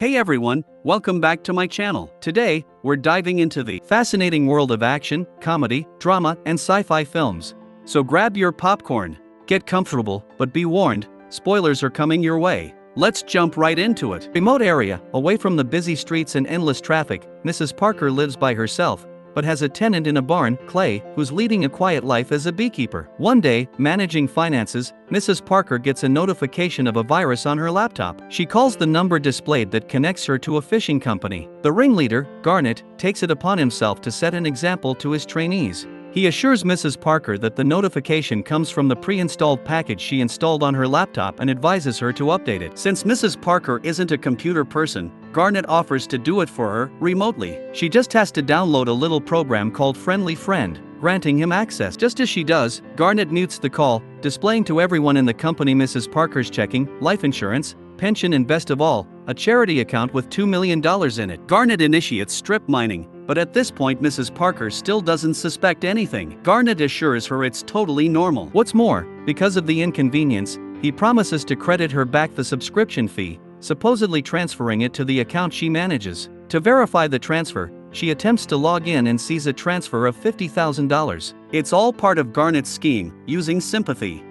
Hey everyone, welcome back to my channel. Today, we're diving into the fascinating world of action, comedy, drama, and sci-fi films. So grab your popcorn, get comfortable, but be warned, spoilers are coming your way. Let's jump right into it. Remote area, away from the busy streets and endless traffic, Mrs. Parker lives by herself, but has a tenant in a barn, Clay, who's leading a quiet life as a beekeeper. One day, managing finances, Mrs. Parker gets a notification of a virus on her laptop. She calls the number displayed that connects her to a fishing company. The ringleader, Garnet, takes it upon himself to set an example to his trainees. He assures Mrs. Parker that the notification comes from the pre-installed package she installed on her laptop and advises her to update it. Since Mrs. Parker isn't a computer person, Garnet offers to do it for her, remotely. She just has to download a little program called Friendly Friend, granting him access. Just as she does, Garnet mutes the call, displaying to everyone in the company Mrs. Parker's checking, life insurance, pension and best of all, a charity account with $2 million in it. Garnet initiates strip mining, but at this point Mrs. Parker still doesn't suspect anything. Garnet assures her it's totally normal. What's more, because of the inconvenience, he promises to credit her back the subscription fee, supposedly transferring it to the account she manages. To verify the transfer, she attempts to log in and sees a transfer of $50,000. It's all part of Garnet's scheme, using sympathy.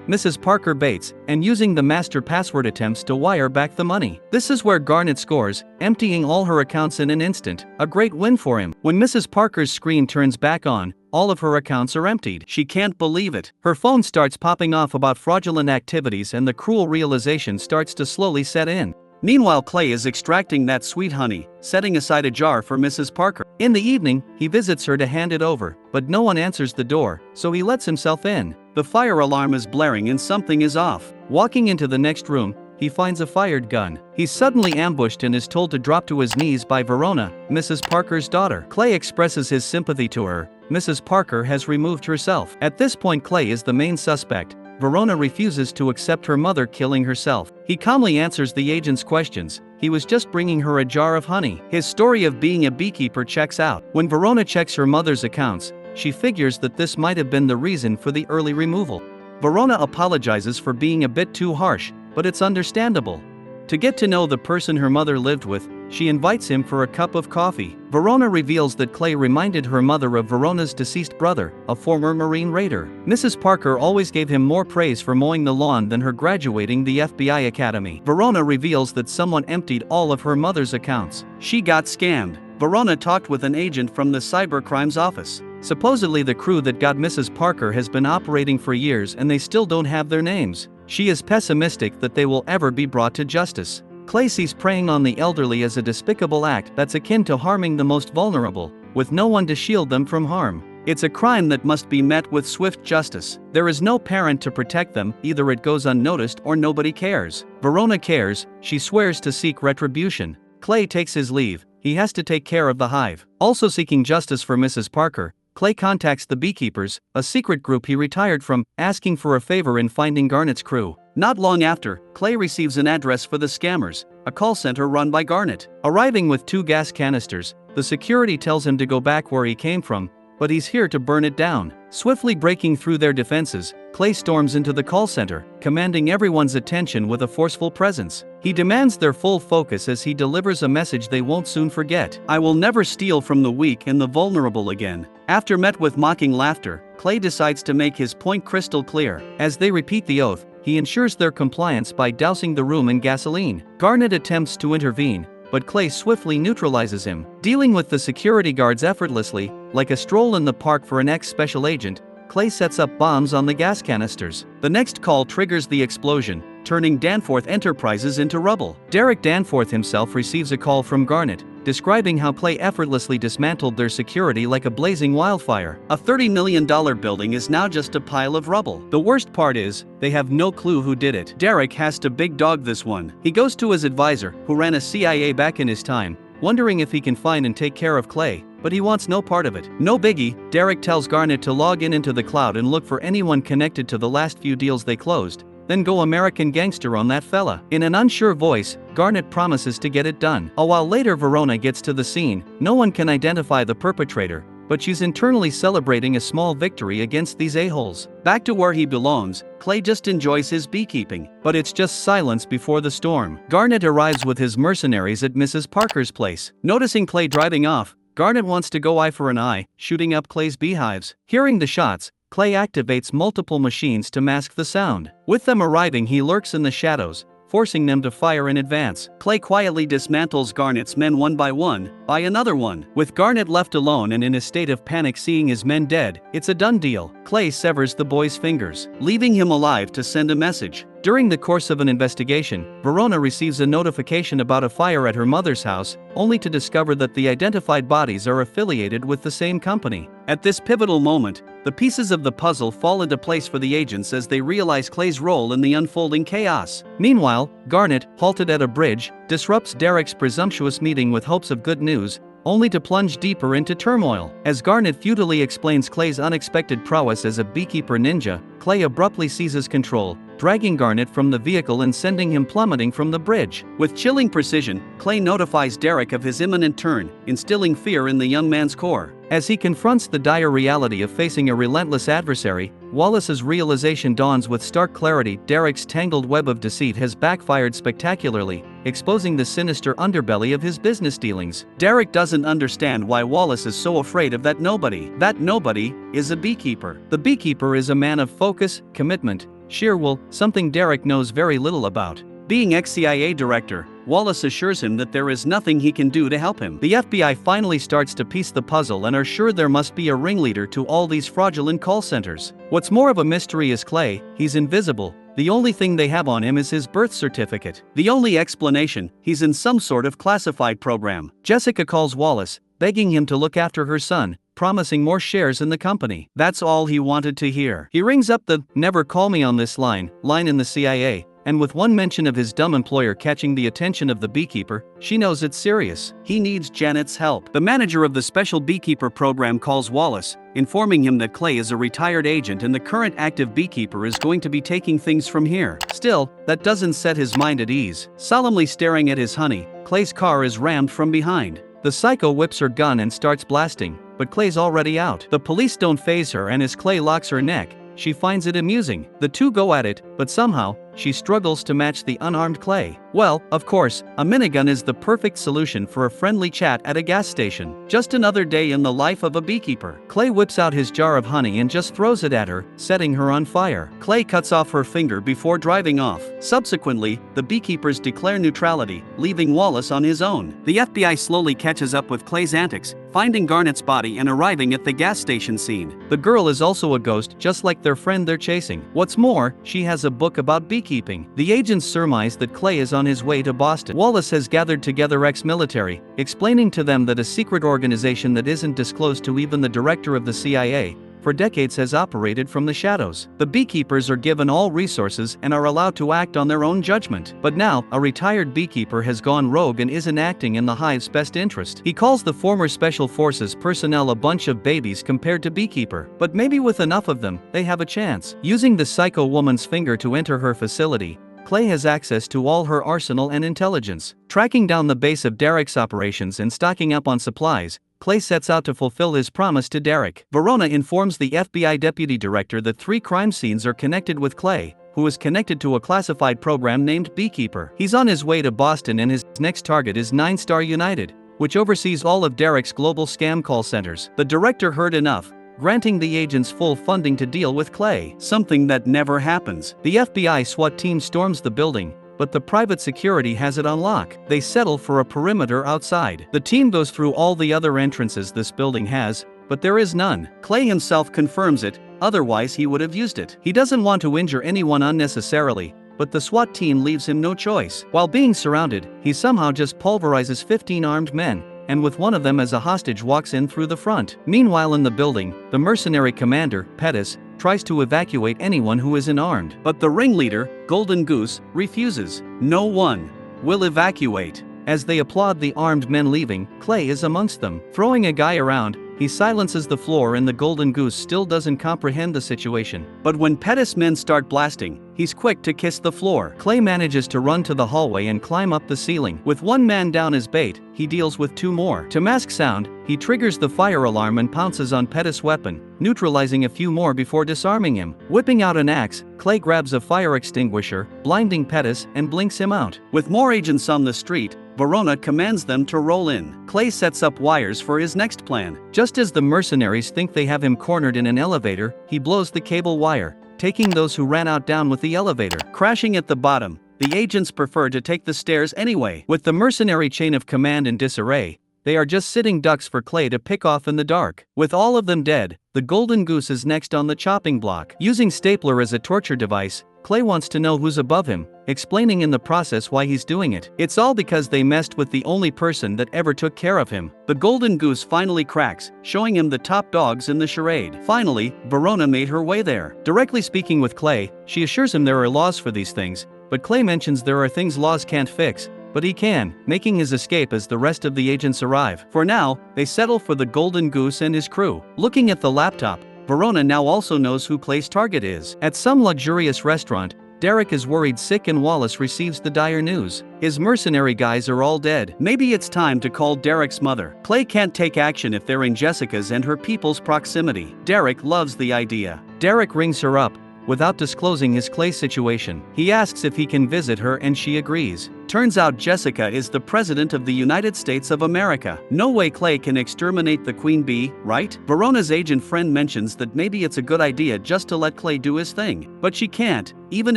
Mrs. Parker baits, and using the master password attempts to wire back the money. This is where Garnet scores, emptying all her accounts in an instant, a great win for him. When Mrs. Parker's screen turns back on, all of her accounts are emptied. She can't believe it. Her phone starts popping off about fraudulent activities and the cruel realization starts to slowly set in. Meanwhile, Clay is extracting that sweet honey, setting aside a jar for Mrs. Parker. In the evening, he visits her to hand it over, but no one answers the door, so he lets himself in. The fire alarm is blaring and something is off. Walking into the next room, he finds a fired gun. He's suddenly ambushed and is told to drop to his knees by Verona, Mrs. Parker's daughter. Clay expresses his sympathy to her. Mrs. Parker has removed herself. At this point, Clay is the main suspect. Verona refuses to accept her mother killing herself. He calmly answers the agent's questions. He was just bringing her a jar of honey. His story of being a beekeeper checks out. When Verona checks her mother's accounts, she figures that this might have been the reason for the early removal. Verona apologizes for being a bit too harsh, but it's understandable. To get to know the person her mother lived with, she invites him for a cup of coffee. Verona reveals that Clay reminded her mother of Verona's deceased brother, a former Marine raider. Mrs. Parker always gave him more praise for mowing the lawn than her graduating the FBI Academy. Verona reveals that someone emptied all of her mother's accounts. She got scammed. Verona talked with an agent from the cybercrimes office. Supposedly the crew that got Mrs. Parker has been operating for years and they still don't have their names. She is pessimistic that they will ever be brought to justice. Clay sees preying on the elderly as a despicable act that's akin to harming the most vulnerable, with no one to shield them from harm. It's a crime that must be met with swift justice. There is no parent to protect them, either it goes unnoticed or nobody cares. Verona cares, she swears to seek retribution. Clay takes his leave, he has to take care of the hive. Also seeking justice for Mrs. Parker, Clay contacts the Beekeepers, a secret group he retired from, asking for a favor in finding Garnet's crew. Not long after, Clay receives an address for the scammers, a call center run by Garnet. Arriving with 2 gas canisters, the security tells him to go back where he came from, but he's here to burn it down. Swiftly breaking through their defenses, Clay storms into the call center, commanding everyone's attention with a forceful presence. He demands their full focus as he delivers a message they won't soon forget. I will never steal from the weak and the vulnerable again. After met with mocking laughter, Clay decides to make his point crystal clear. As they repeat the oath, he ensures their compliance by dousing the room in gasoline. Garnet attempts to intervene, but Clay swiftly neutralizes him. Dealing with the security guards effortlessly, like a stroll in the park for an ex-special agent, Clay sets up bombs on the gas canisters. The next call triggers the explosion, turning Danforth Enterprises into rubble. Derek Danforth himself receives a call from Garnet, describing how Clay effortlessly dismantled their security like a blazing wildfire. A $30 million building is now just a pile of rubble. The worst part is, they have no clue who did it. Derek has to big dog this one. He goes to his advisor, who ran a CIA back in his time, wondering if he can find and take care of Clay, but he wants no part of it. No biggie, Derek tells Garnet to log in into the cloud and look for anyone connected to the last few deals they closed, then go American Gangster on that fella. In an unsure voice, Garnet promises to get it done. A while later Verona gets to the scene. No one can identify the perpetrator, but she's internally celebrating a small victory against these a-holes. Back to where he belongs, Clay just enjoys his beekeeping, but it's just silence before the storm. Garnet arrives with his mercenaries at Mrs. Parker's place. Noticing Clay driving off, Garnet wants to go eye for an eye, shooting up Clay's beehives. Hearing the shots, Clay activates multiple machines to mask the sound. With them arriving, he lurks in the shadows, forcing them to fire in advance. Clay quietly dismantles Garnet's men one by another one. With Garnet left alone and in a state of panic seeing his men dead, it's a done deal. Clay severs the boy's fingers, leaving him alive to send a message. During the course of an investigation, Verona receives a notification about a fire at her mother's house, only to discover that the identified bodies are affiliated with the same company. At this pivotal moment, the pieces of the puzzle fall into place for the agents as they realize Clay's role in the unfolding chaos. Meanwhile, Garnet, halted at a bridge, disrupts Derek's presumptuous meeting with hopes of good news, only to plunge deeper into turmoil. As Garnet futilely explains Clay's unexpected prowess as a beekeeper ninja, Clay abruptly seizes control, dragging Garnet from the vehicle and sending him plummeting from the bridge. With chilling precision, Clay notifies Derek of his imminent turn, instilling fear in the young man's core. As he confronts the dire reality of facing a relentless adversary, Wallace's realization dawns with stark clarity. Derek's tangled web of deceit has backfired spectacularly, exposing the sinister underbelly of his business dealings. Derek doesn't understand why Wallace is so afraid of that nobody. That nobody is a beekeeper. The beekeeper is a man of focus, commitment, sheer will, something Derek knows very little about. Being ex-CIA director, Wallace assures him that there is nothing he can do to help him. The FBI finally starts to piece the puzzle and are sure there must be a ringleader to all these fraudulent call centers. What's more of a mystery is Clay. He's invisible. The only thing they have on him is his birth certificate. The only explanation, he's in some sort of classified program. Jessica calls Wallace, begging him to look after her son, promising more shares in the company. That's all he wanted to hear. He rings up the "never call me on this line" in the CIA, and with one mention of his dumb employer catching the attention of the beekeeper, she knows it's serious. He needs Janet's help. The manager of the special beekeeper program calls Wallace, informing him that Clay is a retired agent and the current active beekeeper is going to be taking things from here. Still, that doesn't set his mind at ease. Solemnly staring at his honey, Clay's car is rammed from behind. The psycho whips her gun and starts blasting, but Clay's already out. The police don't faze her, and as Clay locks her neck, she finds it amusing. The two go at it, but somehow, she struggles to match the unarmed Clay. Well, of course, a minigun is the perfect solution for a friendly chat at a gas station. Just another day in the life of a beekeeper. Clay whips out his jar of honey and just throws it at her, setting her on fire. Clay cuts off her finger before driving off. Subsequently, the beekeepers declare neutrality, leaving Wallace on his own. The FBI slowly catches up with Clay's antics, finding Garnet's body and arriving at the gas station scene. The girl is also a ghost, just like their friend they're chasing. What's more, she has a book about beekeeping. The agents surmise that Clay is on his way to Boston. Wallace has gathered together ex-military, explaining to them that a secret organization that isn't disclosed to even the director of the CIA, for decades has operated from the shadows. The beekeepers are given all resources and are allowed to act on their own judgment. But now, a retired beekeeper has gone rogue and isn't acting in the hive's best interest. He calls the former Special Forces personnel a bunch of babies compared to Beekeeper, but maybe with enough of them, they have a chance. Using the psycho woman's finger to enter her facility, Clay has access to all her arsenal and intelligence. Tracking down the base of Derek's operations and stocking up on supplies, Clay sets out to fulfill his promise to Derek. Verona informs the FBI deputy director that 3 crime scenes are connected with Clay, who is connected to a classified program named Beekeeper. He's on his way to Boston and his next target is 9 Star United, which oversees all of Derek's global scam call centers. The director heard enough, granting the agents full funding to deal with Clay. Something that never happens. The FBI SWAT team storms the building, but the private security has it on lock. They settle for a perimeter outside. The team goes through all the other entrances this building has, but there is none. Clay himself confirms it, otherwise he would have used it. He doesn't want to injure anyone unnecessarily, but the SWAT team leaves him no choice. While being surrounded, he somehow just pulverizes 15 armed men, and with one of them as a hostage walks in through the front. Meanwhile in the building, the mercenary commander, Pettis, tries to evacuate anyone who isn't armed. But the ringleader, Golden Goose, refuses. No one will evacuate. As they applaud the armed men leaving, Clay is amongst them. Throwing a guy around, he silences the floor and the golden goose still doesn't comprehend the situation. But when Pettis men start blasting, he's quick to kiss the floor. Clay manages to run to the hallway and climb up the ceiling. With one man down as bait, he deals with two more. To mask sound, he triggers the fire alarm and pounces on Pettis' weapon, neutralizing a few more before disarming him. Whipping out an axe, Clay grabs a fire extinguisher, blinding Pettis, and blinks him out. With more agents on the street, Verona commands them to roll in. Clay sets up wires for his next plan. Just as the mercenaries think they have him cornered in an elevator, he blows the cable wire, taking those who ran out down with the elevator. Crashing at the bottom, the agents prefer to take the stairs anyway. With the mercenary chain of command in disarray, they are just sitting ducks for Clay to pick off in the dark. With all of them dead, the golden goose is next on the chopping block. Using stapler as a torture device, Clay wants to know who's above him, explaining in the process why he's doing it. It's all because they messed with the only person that ever took care of him. The golden goose finally cracks, showing him the top dogs in the charade. Finally, Verona made her way there. Directly speaking with Clay, she assures him there are laws for these things, but Clay mentions there are things laws can't fix, but he can, making his escape as the rest of the agents arrive. For now, they settle for the golden goose and his crew. Looking at the laptop, Verona now also knows who Clay's target is. At some luxurious restaurant, Derek is worried sick and Wallace receives the dire news. His mercenary guys are all dead. Maybe it's time to call Derek's mother. Clay can't take action if they're in Jessica's and her people's proximity. Derek loves the idea. Derek rings her up, without disclosing his Clay situation. He asks if he can visit her and she agrees. Turns out Jessica is the President of the United States of America. No way Clay can exterminate the queen bee, right? Verona's agent friend mentions that maybe it's a good idea just to let Clay do his thing. But she can't, even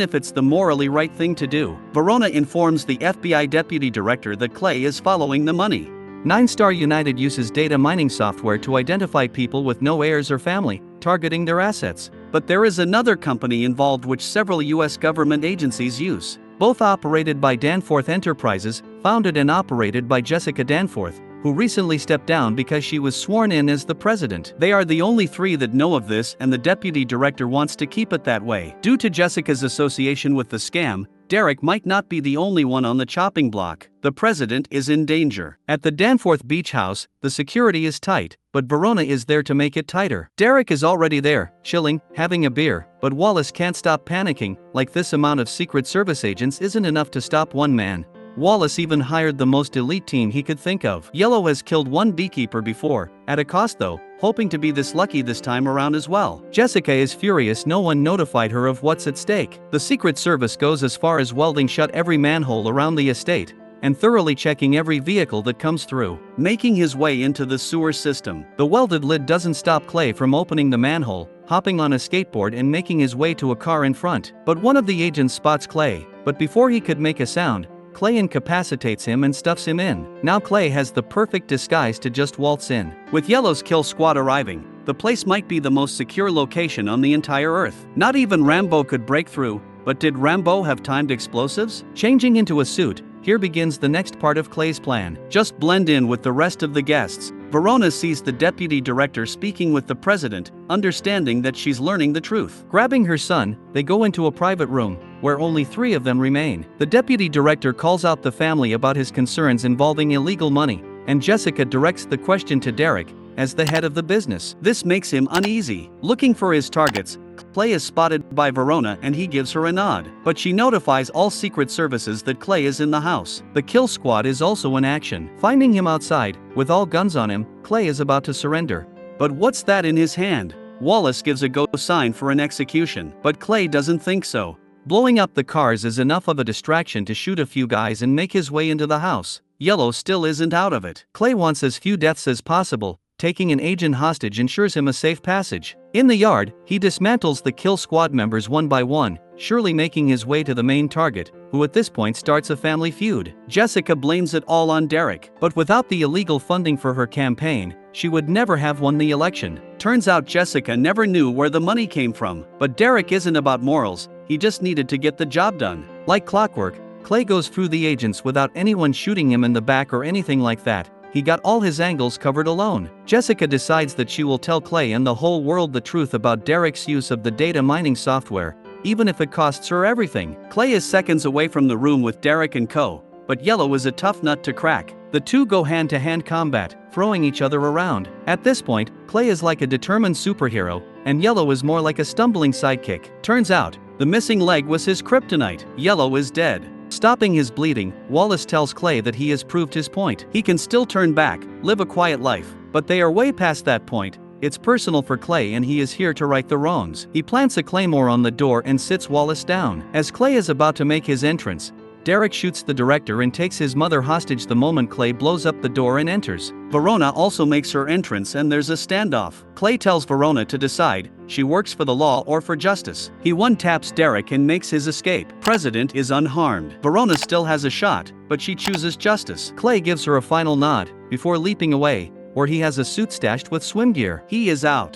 if it's the morally right thing to do. Verona informs the FBI deputy director that Clay is following the money. 9-Star United uses data mining software to identify people with no heirs or family, targeting their assets. But there is another company involved which several US government agencies use. Both operated by Danforth Enterprises, founded and operated by Jessica Danforth, who recently stepped down because she was sworn in as the president. They are the only three that know of this, and the deputy director wants to keep it that way. Due to Jessica's association with the scam, Derek might not be the only one on the chopping block. The president is in danger. At the Danforth Beach House, the security is tight, but Verona is there to make it tighter. Derek is already there, chilling, having a beer, but Wallace can't stop panicking, like this amount of Secret Service agents isn't enough to stop one man. Wallace even hired the most elite team he could think of. Yellow has killed one beekeeper before, at a cost though, hoping to be this lucky this time around as well. Jessica is furious no one notified her of what's at stake. The Secret Service goes as far as welding shut every manhole around the estate, and thoroughly checking every vehicle that comes through. Making his way into the sewer system, the welded lid doesn't stop Clay from opening the manhole, hopping on a skateboard and making his way to a car in front. But one of the agents spots Clay, but before he could make a sound, Clay incapacitates him and stuffs him in. Now Clay has the perfect disguise to just waltz in. With Yellow's kill squad arriving, the place might be the most secure location on the entire Earth. Not even Rambo could break through, but did Rambo have timed explosives? Changing into a suit, here begins the next part of Clay's plan. Just blend in with the rest of the guests. Verona sees the deputy director speaking with the president, understanding that she's learning the truth. Grabbing her son, they go into a private room, where only 3 of them remain. The deputy director calls out the family about his concerns involving illegal money, and Jessica directs the question to Derek, as the head of the business. This makes him uneasy. Looking for his targets, Clay is spotted by Verona and he gives her a nod. But she notifies all Secret Services that Clay is in the house. The kill squad is also in action. Finding him outside, with all guns on him, Clay is about to surrender. But what's that in his hand? Wallace gives a go sign for an execution, but Clay doesn't think so. Blowing up the cars is enough of a distraction to shoot a few guys and make his way into the house. Yellow still isn't out of it. Clay wants as few deaths as possible. Taking an agent hostage ensures him a safe passage. In the yard, he dismantles the kill squad members one by one, surely making his way to the main target, who at this point starts a family feud. Jessica blames it all on Derek, but without the illegal funding for her campaign, she would never have won the election. Turns out Jessica never knew where the money came from. But Derek isn't about morals, he just needed to get the job done. Like clockwork, Clay goes through the agents without anyone shooting him in the back or anything like that. He got all his angles covered alone. Jessica decides that she will tell Clay and the whole world the truth about Derek's use of the data mining software, even if it costs her everything. Clay is seconds away from the room with Derek and co., but Yellow is a tough nut to crack. The two go hand-to-hand combat, throwing each other around. At this point, Clay is like a determined superhero, and Yellow is more like a stumbling sidekick. Turns out, the missing leg was his kryptonite. Yellow is dead. Stopping his bleeding, Wallace tells Clay that he has proved his point. He can still turn back, live a quiet life. But they are way past that point. It's personal for Clay and he is here to right the wrongs. He plants a claymore on the door and sits Wallace down. As Clay is about to make his entrance, Derek shoots the director and takes his mother hostage the moment Clay blows up the door and enters. Verona also makes her entrance and there's a standoff. Clay tells Verona to decide, she works for the law or for justice. He one-taps Derek and makes his escape. President is unharmed. Verona still has a shot, but she chooses justice. Clay gives her a final nod, before leaping away, where he has a suit stashed with swim gear. He is out.